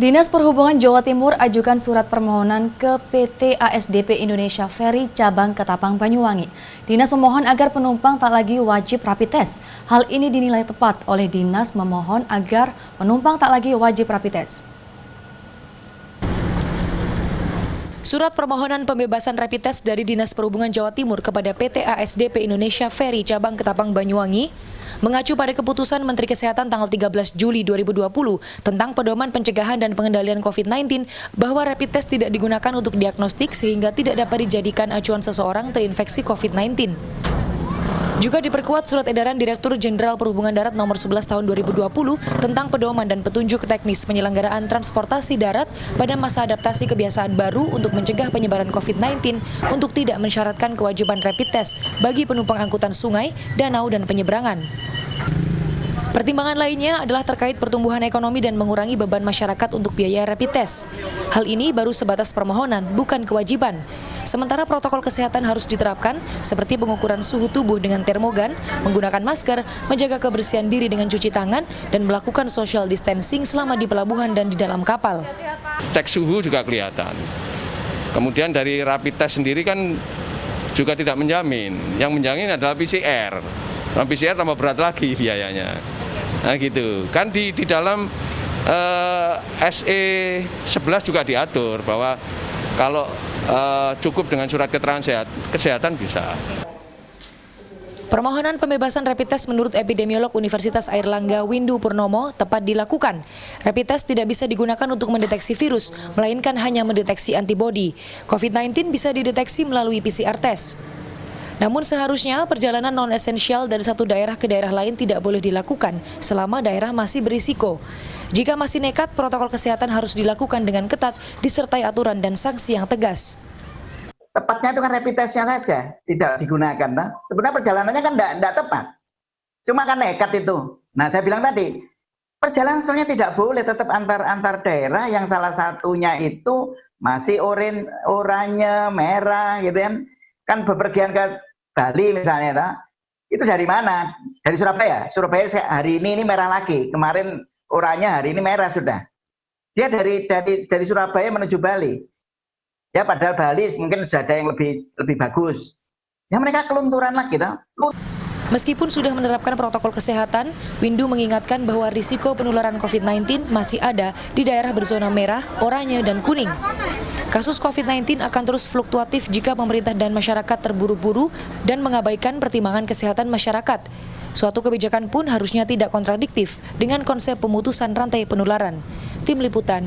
Dinas Perhubungan Jawa Timur ajukan surat permohonan ke PT ASDP Indonesia Ferry Cabang Ketapang Banyuwangi. Dinas memohon agar penumpang tak lagi wajib rapid test. Hal ini dinilai tepat oleh Dinas memohon agar penumpang tak lagi wajib rapid test. Surat permohonan pembebasan rapid test dari Dinas Perhubungan Jawa Timur kepada PT ASDP Indonesia Ferry Cabang Ketapang Banyuwangi mengacu pada keputusan Menteri Kesehatan tanggal 13 Juli 2020 tentang pedoman pencegahan dan pengendalian COVID-19 bahwa rapid test tidak digunakan untuk diagnostik sehingga tidak dapat dijadikan acuan seseorang terinfeksi COVID-19. Juga diperkuat surat edaran Direktur Jenderal Perhubungan Darat nomor 11 tahun 2020 tentang pedoman dan petunjuk teknis penyelenggaraan transportasi darat pada masa adaptasi kebiasaan baru untuk mencegah penyebaran COVID-19 untuk tidak mensyaratkan kewajiban rapid test bagi penumpang angkutan sungai, danau, dan penyeberangan. Pertimbangan lainnya adalah terkait pertumbuhan ekonomi dan mengurangi beban masyarakat untuk biaya rapid test. Hal ini baru sebatas permohonan, bukan kewajiban. Sementara protokol kesehatan harus diterapkan seperti pengukuran suhu tubuh dengan termogan, menggunakan masker, menjaga kebersihan diri dengan cuci tangan, dan melakukan social distancing selama di pelabuhan dan di dalam kapal. Cek suhu juga kelihatan. Kemudian dari rapid test sendiri kan juga tidak menjamin. Yang menjamin adalah PCR. Nah, PCR tambah berat lagi biayanya. Nah gitu. Kan di dalam SE 11 juga diatur bahwa kalau cukup dengan surat keterangan kesehatan bisa. Permohonan pembebasan rapid test menurut epidemiolog Universitas Airlangga Windu Purnomo tepat dilakukan. Rapid test tidak bisa digunakan untuk mendeteksi virus, melainkan hanya mendeteksi antibodi. COVID-19 bisa dideteksi melalui PCR test. Namun seharusnya perjalanan non-esensial dari satu daerah ke daerah lain tidak boleh dilakukan selama daerah masih berisiko. Jika masih nekat, protokol kesehatan harus dilakukan dengan ketat, disertai aturan dan sanksi yang tegas. Tepatnya itu kan rapid testnya saja tidak digunakan. Nah, sebenarnya perjalanannya kan tidak tepat. Cuma kan nekat itu. Nah, saya bilang tadi, perjalanan sebenarnya tidak boleh tetap antar daerah yang salah satunya itu masih oranye, merah gitu kan. Kan bepergian ke Bali misalnya, itu dari mana? Dari Surabaya. Surabaya hari ini merah lagi. Kemarin oranye, hari ini merah sudah. Dia dari Surabaya menuju Bali. Ya padahal Bali mungkin sudah ada yang lebih bagus. Ya mereka kelunturan lagi, Meskipun sudah menerapkan protokol kesehatan, Windu mengingatkan bahwa risiko penularan COVID-19 masih ada di daerah berzona merah, oranye, dan kuning. Kasus COVID-19 akan terus fluktuatif jika pemerintah dan masyarakat terburu-buru dan mengabaikan pertimbangan kesehatan masyarakat. Suatu kebijakan pun harusnya tidak kontradiktif dengan konsep pemutusan rantai penularan. Tim Liputan.